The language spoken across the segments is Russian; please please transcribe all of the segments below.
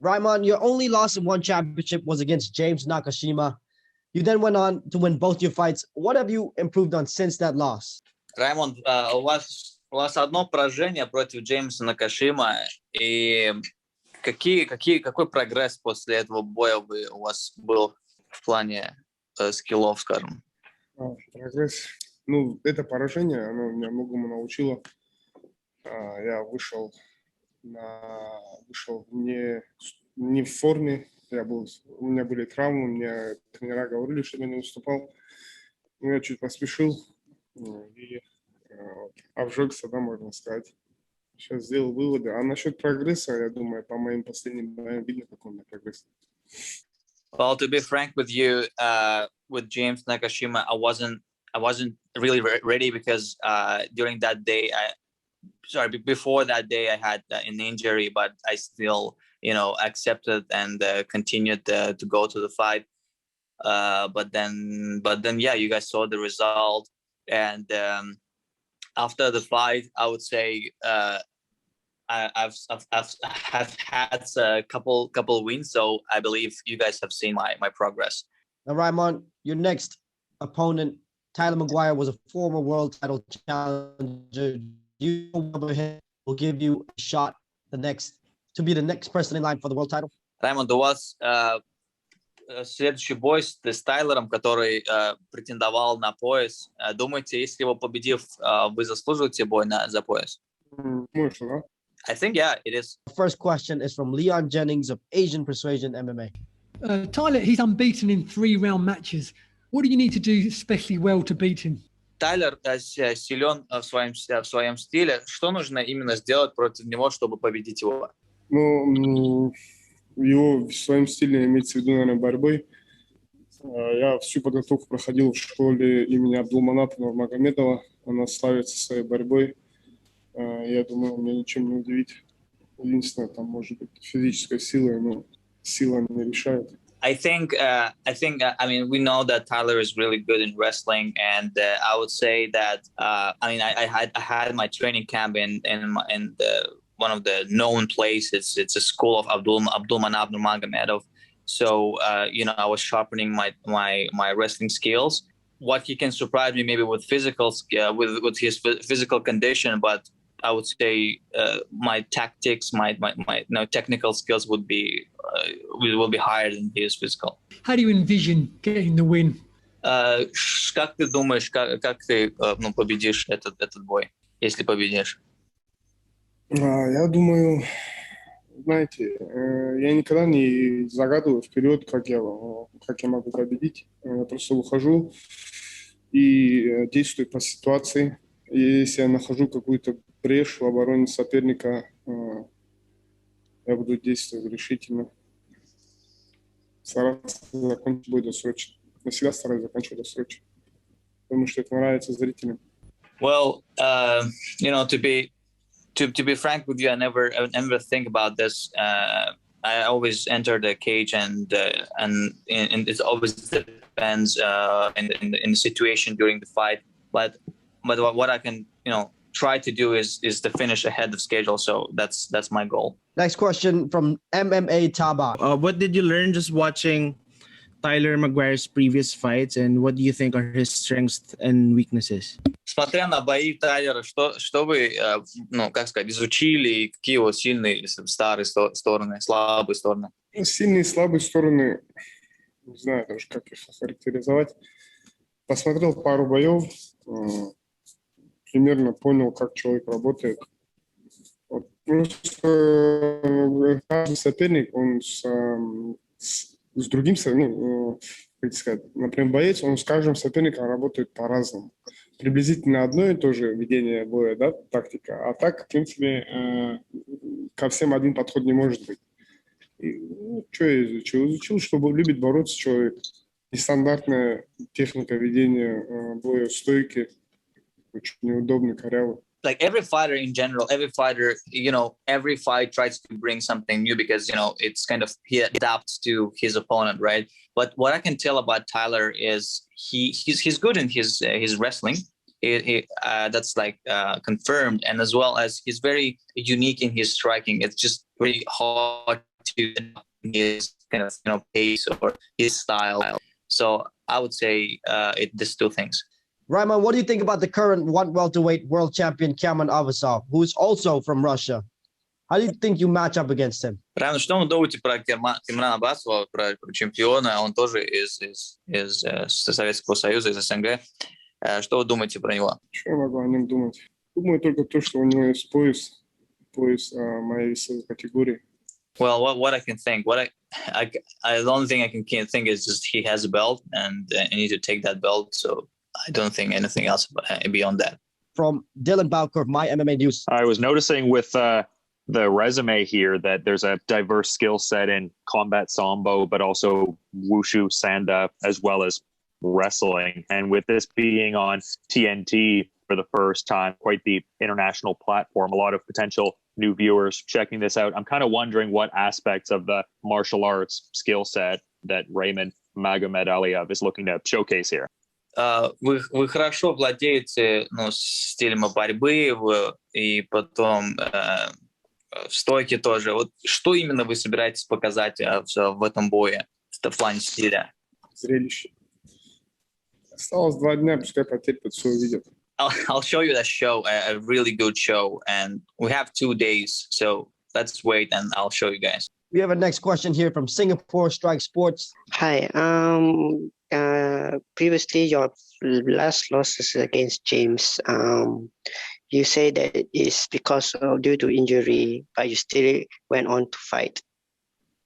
Raimond, your only loss in one championship was against James Nakashima. You then went on to win both your fights. What have you improved on since that loss? Раймонд, у вас одно поражение против Джеймса Накашима, и какой прогресс после этого боя у вас был в плане скиллов, скажем? Прогресс. Это поражение, оно меня многому научило. Я вышел не в форме, у меня были травмы, мне тренера говорили, что я не выступал. Но я чуть поспешил и обжегся, да, можно сказать. Сейчас сделал выводы. А насчет прогресса, я думаю, по моим последним боям видно, какой у меня прогресс. Well, to be frank with you, with James Nakashima, I wasn't really ready because during that day, before that day, I had an injury, but I still, accepted and continued to go to the fight. But then, yeah, you guys saw the result, and after the fight, I would say I've had a couple wins, so I believe you guys have seen my progress. Now, Raimond, your next opponent, Tyler Mcguire, was a former world title challenger. You will give you a shot to be the next person in line for the world title. Раймонд, у вас следующий бой с Тайлером, который претендовал на пояс. Думаете, если его победив, вы заслуживаете бой за пояс? Может, да? I think, yeah, it is. The first question is from Leon Jennings of Asian Persuasion MMA. Tyler, he's unbeaten in 3-round matches. What do you need to do especially well to beat him? Тайлер силен в своем стиле. Что нужно именно сделать против него, чтобы победить его? Его в своем стиле имеется в виду, наверное, борьбой. Я всю подготовку проходил в школе имени Абдулманата Магомедова. Она славится своей борьбой. Я думаю, меня ничем не удивить. Единственное, там может быть физическая сила, но сила не решает. I mean, we know that Tyler is really good in wrestling, and I would say that I had my training camp in one of the known places. It's a school of Abdulmanap Nurmagomedov. So I was sharpening my wrestling skills. What he can surprise me maybe with with his physical condition, but I would say my tactics, my technical skills will be higher than his physical. How do you envision getting the win? Как ты думаешь, как ты победишь этот бой, если победишь? Я думаю, знаете, я никогда не загадываю вперед, как я могу победить. Я просто выхожу и действую по ситуации. И если я нахожу какую-то брешь в обороне соперника, я буду действовать решительно. Стараться закончить бой досрочно. Я всегда стараюсь заканчивать досрочно, потому что это нравится зрителям. Well, to be frank with you, I never think about this. I always enter the cage, and it always depends in the situation during the fight. But what I can try to do is to finish ahead of schedule. So that's my goal. Next question from MMA Taba. What did you learn just watching Tyler Mcguire's previous fights, and what do you think are his strengths and weaknesses? Смотря на бои Тайлера, что вы, изучили, какие его сильные, старые стороны, слабые стороны? Сильные и слабые стороны, не знаю даже, как их охарактеризовать. Посмотрел пару боев, примерно понял, как человек работает. Просто каждый соперник, он с другим, как сказать, например, боец, он с каждым соперником работает по-разному. Приблизительно одно и то же ведение боя, да, тактика. А так, в принципе, ко всем один подход не может быть. И, что я изучил? Изучил, чтобы любит бороться человек. Нестандартная техника ведения боя, стойки, очень неудобный, корявый. Like every fighter in general, every fight tries to bring something new because, it's kind of, he adapts to his opponent, right? But what I can tell about Tyler is he's good in his wrestling. That's confirmed. And as well as he's very unique in his striking. It's just very hard to his kind of pace or his style. So I would say these two things. Raimond, what do you think about the current one welterweight world champion Cameron Avasov, who's also from Russia? How do you think you match up against him? Райан, что вы думаете про Камрана Абасова, про чемпиона? Он тоже из Советского Союза, из СНГ. Что вы думаете про него? Что я могу о нем думать? Думаю только то, что у него есть пояс моей весовой категории. Well, what I can think, the only thing I can think is just he has a belt and I need to take that belt. So I don't think anything else beyond that. From Dylan Balcourt, My MMA News. I was noticing with the resume here that there's a diverse skill set in combat sambo, but also wushu, sanda, as well as wrestling. And with this being on TNT for the first time, quite the international platform, a lot of potential new viewers checking this out. I'm kind of wondering what aspects of the martial arts skill set that Raimond Magomedaliev is looking to showcase here. Вы хорошо владеете стилем борьбы и потом в стойке тоже. Вот что именно вы собираетесь показать в этом бое в плане стиля? Зрелище. Осталось 2 дня, пускай потерпят, все увидят. I'll show you that show, a really good show, and we have 2 days, so let's wait and I'll show you guys. We have a next question here from Singapore Strike Sports. Hi. Previously, your last losses against James, you say that it is because of due to injury, but you still went on to fight.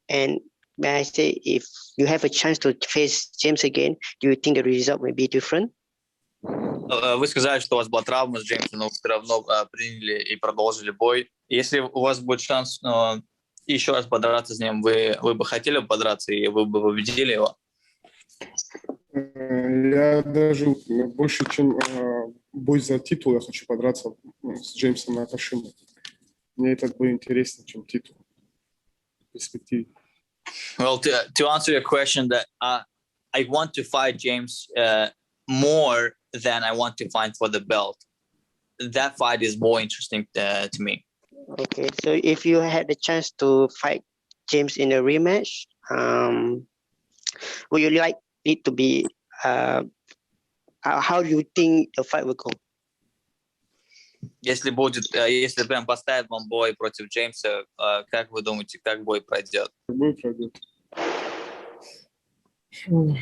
And may I say, if you have a chance to face James again, do you think the result may be different? Вы сказали, что у вас была травма с Джеймсом, но вы все равно приняли и продолжили бой. Если у вас будет шанс еще раз подраться с ним, вы бы хотели подраться и вы бы победили его? Я даже больше, чем бой за титул, я хочу подраться с Джеймсом Накашимой. Мне этот бой интереснее, чем титул. В перспективе. Well, to answer your question, that I want to fight James more than I want to fight for the belt. That fight is more interesting to me. Okay, so if you had the chance to fight James in a rematch, would you like it to be? How do you think the fight will go? Если прям поставят вам бой против Джеймса, как вы думаете, как бой пройдет? Бой пройдет. Ну,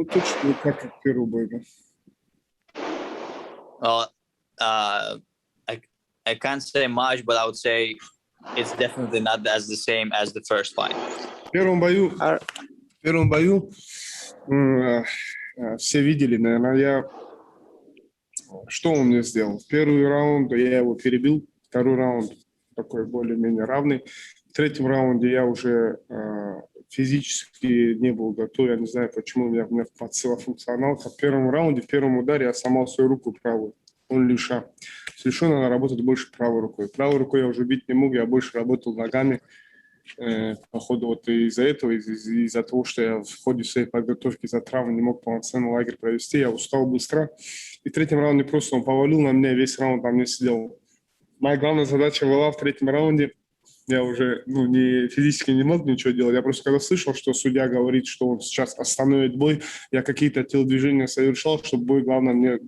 точно не так, как первый бой, да. Well, I can't say much, but I would say it's definitely not as the same as the first fight. В первом бою все видели, наверное, что он мне сделал. Первый раунд я его перебил, второй раунд такой более-менее равный. В третьем раунде я уже физически не был готов, я не знаю, почему у меня подсела функционалка. В первом раунде, в первом ударе я сломал свою руку правую, он левша. С левшой надо работать больше правой рукой. Правой рукой я уже бить не мог, я больше работал ногами. Походу, вот из-за этого, из-за того, что я в ходе своей подготовки за травму не мог полноценный лагерь провести, я устал быстро. И в третьем раунде просто он повалил на меня, весь раунд на мне сидел. Моя главная задача была в третьем раунде, я уже физически не мог ничего делать. Я просто когда слышал, что судья говорит, что он сейчас остановит бой, я какие-то телодвижения совершал, чтобы бой, главная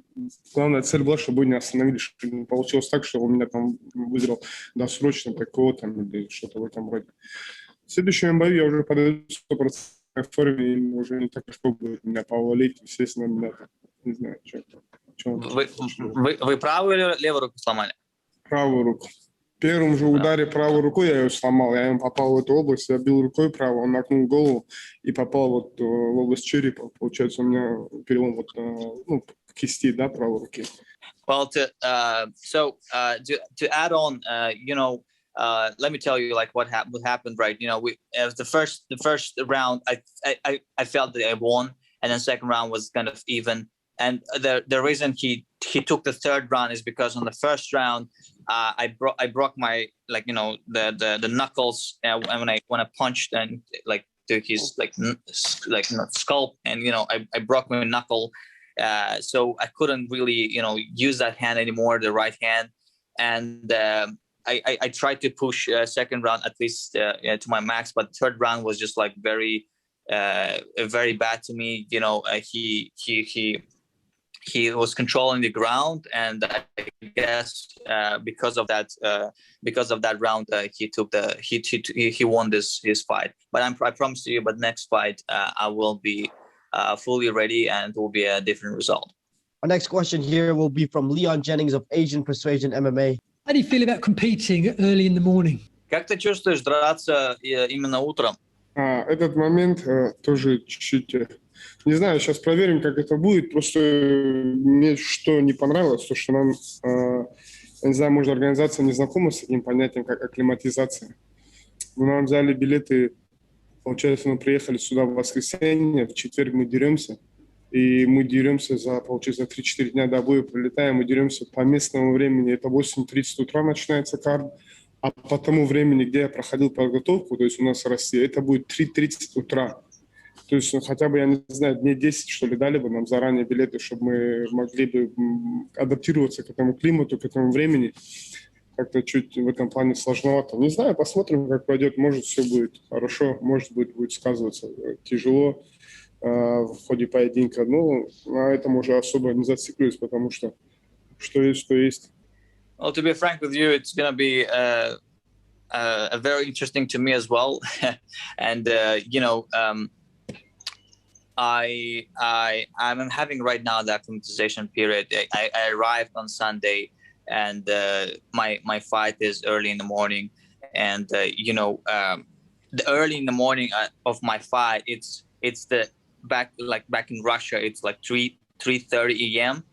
цель была, чтобы бой не остановили, чтобы не получилось так, что он меня там выиграл досрочно такого там или что-то в этом роде. В следующем бою я уже подойду в 100% форме, и уже не так легко будет меня повалить, естественно, меня не знаю, что. Вы правую или левую руку сломали? Правую руку. В первом же ударе правой рукой я ее сломал, я ему попал в эту область, я бил рукой правой, он накнул голову и попал вот в область черепа. Получается, у меня перелом вот, кисти, да, правой руки. Well, to add on, let me tell you like what happened, right? As the first round, I felt that I won, and then second round was kind of even. And the reason he took the third round is because on the first round, I broke my the knuckles when I punched and like to his skull, and I broke my knuckle, so I couldn't really use that hand anymore, the right hand, and I tried to push second round at least to my max, but third round was just like very bad to me. You know, he was controlling the ground, and I guess because of that round, he won his fight. But I promise you, but next fight I will be fully ready, and it will be a different result. Our next question here will be from Leon Jennings of Asian Persuasion MMA. How do you feel about competing early in the morning? Как ты чувствуешь драться именно утром? Этот момент тоже чуть-чуть, не знаю, сейчас проверим, как это будет. Просто мне что не понравилось, то, что нам, я не знаю, может, организация не знакома с таким понятием, как акклиматизация. Мы нам взяли билеты, получается, мы приехали сюда в воскресенье, в четверг мы деремся. И мы деремся получается, за 3-4 дня до боя прилетаем, мы деремся по местному времени. Это 8:30 утра начинается карт. А по тому времени, где я проходил подготовку, то есть у нас в России, это будет 3:30 утра. То есть хотя бы, я не знаю, дней 10, что ли, дали бы нам заранее билеты, чтобы мы могли бы адаптироваться к этому климату, к этому времени. Как-то чуть в этом плане сложновато. Не знаю, посмотрим, как пойдет. Может, все будет хорошо, может быть, будет сказываться тяжело в ходе поединка. Ну, на этом уже особо не зацикливаюсь, потому что есть, что есть. Well, to be frank with you, it's going to be very interesting to me as well. And, you know, I'm having right now the acclimatization period. I arrived on Sunday, and my fight is early in the morning. And, you know, the early in the morning of my fight, it's the back in Russia, it's like 3:30 a.m.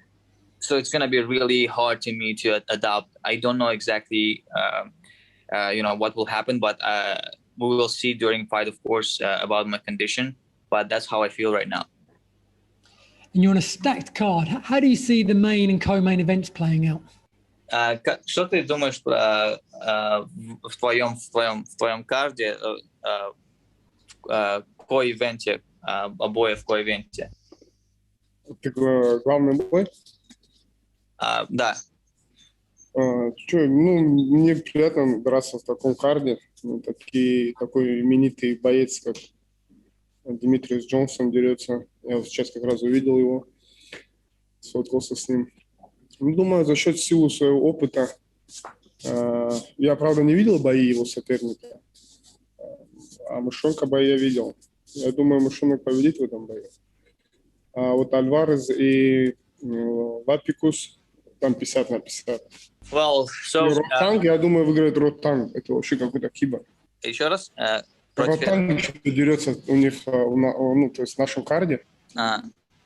So it's going to be really hard to me to adapt. I don't know exactly, you know, what will happen, but we will see during fight, of course, about my condition. But that's how I feel right now. And you're on a stacked card. How do you see the main and co-main events playing out? Что ты думаешь про в твоем карде, ко-ивенте, обои в ко-ивенте? Главный бой? Да. Мне приятно драться в таком карде. Такой именитый боец, как Димитриус Джонсон, дерется. Я вот сейчас как раз увидел его, сфоткался с ним. Думаю, за счет силы своего опыта. Я, правда, не видел бои его соперника, а Мышонка бои я видел. Я думаю, Мышонок победит в этом бою. А вот Альварес и Лапикус, там 50-50. Well, so, Ротанг, я думаю, выиграет Ротанг. Это вообще какой-то кибер. Еще раз? Ротанг еще дерется у них, ну, то есть в нашем карде.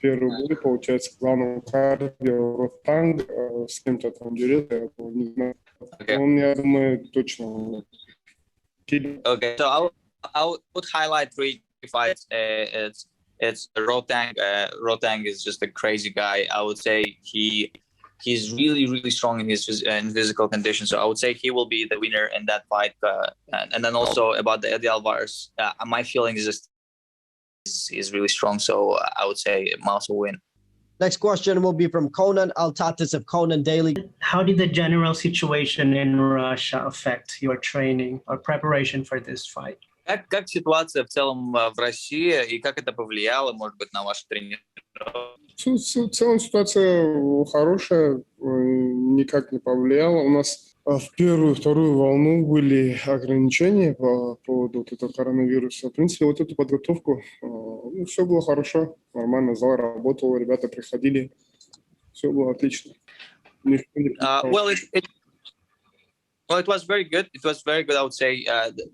Первый бой, получается, в главном карде Ротанг с кем-то там дерется, я не знаю. Okay. Он, я думаю, точно кибер. Okay, so I would highlight 3 fights. It's Rotang. Rotang is just a crazy guy. I would say he's really strong in his physical condition. So I would say he will be the winner in that fight. And then also about the Eddie Alvarez, my feeling is just he's really strong. So I would say Mouse will win. Next question will be from Conan Altatis of Conan Daily. How did the general situation in Russia affect your training or preparation for this fight? Как ситуация в целом в России и как это повлияло, может быть, на ваши тренировки? В целом ситуация хорошая, никак не повлияла. У нас в первую, вторую волну были ограничения по поводу вот этого коронавируса. В принципе, вот эту подготовку, все было хорошо, нормально, зал работал, ребята приходили, все было отлично. Well, it was very good. It was very good, I would say.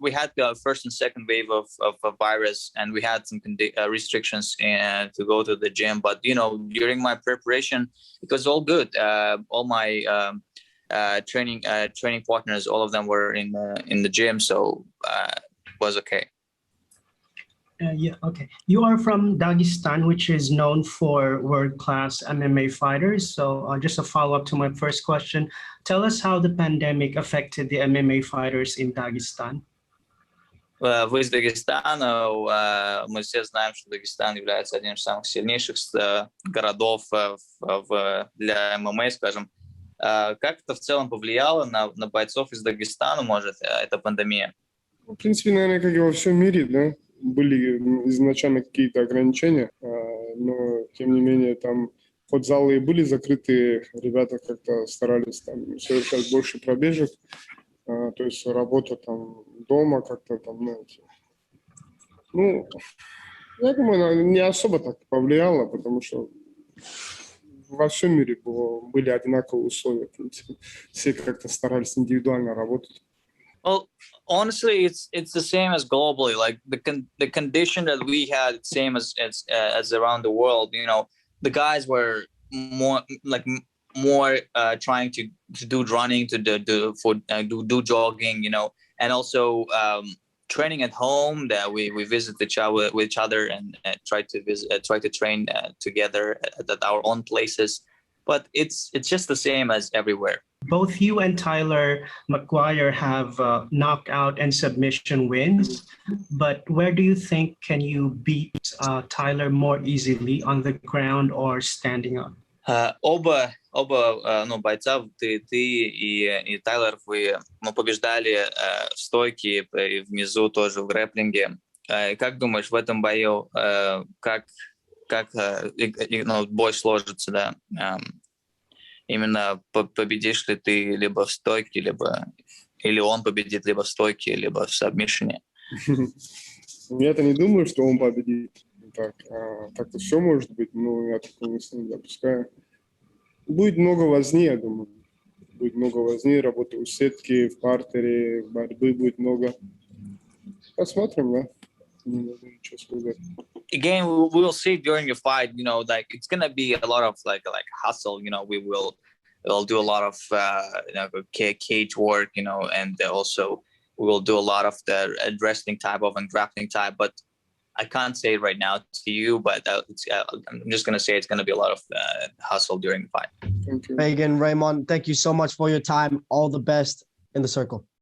We had the first and second wave of a virus, and we had some restrictions to go to the gym. But, you know, during my preparation, it was all good. All my training partners, all of them were in the gym, so it was okay. Yeah, okay. You are from Dagestan, which is known for world-class MMA fighters. So just a follow-up to my first question. Tell us how the pandemic affected the MMA fighters in Dagestan. Вы из Дагестана. Мы все знаем, что Дагестан является одним из самых сильнейших городов для ММА, скажем. Как это в целом повлияло на бойцов из Дагестана, может, эта пандемия? В принципе, наверное, как и во всем мире, да, были изначально какие-то ограничения, но, тем не менее, там, хоть залы и были закрыты, ребята как-то старались там совершать больше пробежек, то есть работа там дома как-то там, знаете. Ну, я думаю, она не особо так повлияла, потому что во всем мире были одинаковые условия, в принципе. Все как-то старались индивидуально работать. Well, honestly, it's the same as globally. Like the condition that we had, same as around the world. You know, the guys were more trying to do running, to do jogging. You know, and also training at home. That we visit each other with each other and try to train together at our own places. But it's just the same as everywhere. Both you and Tyler Mcguire have knockout and submission wins, but where do you think can you beat Tyler more easily, on the ground or standing up? Оба бойца, ты и Тайлер, мы побеждали в стойке и внизу тоже в грэпплинге. Как думаешь, в этом бою как бой сложится, да? Именно победишь ли ты либо в стойке, или он победит либо в стойке, либо в сабмишне? Я-то не думаю, что он победит. Так-то все может быть, но я такого не допускаю. Будет много возни, я думаю. Будет много возни, работы у сетки, в партере, борьбы будет много. Посмотрим, да? Не могу ничего сказать. Again, we will see during the fight. You know, like it's gonna be a lot of like hustle. You know, we'll do a lot of cage work. You know, and also we will do a lot of the wrestling type of and grappling type. But I can't say it right now to you. But I'm just gonna say it's gonna be a lot of hustle during the fight. Thank you. Megan, Raymond, thank you so much for your time. All the best in the circle.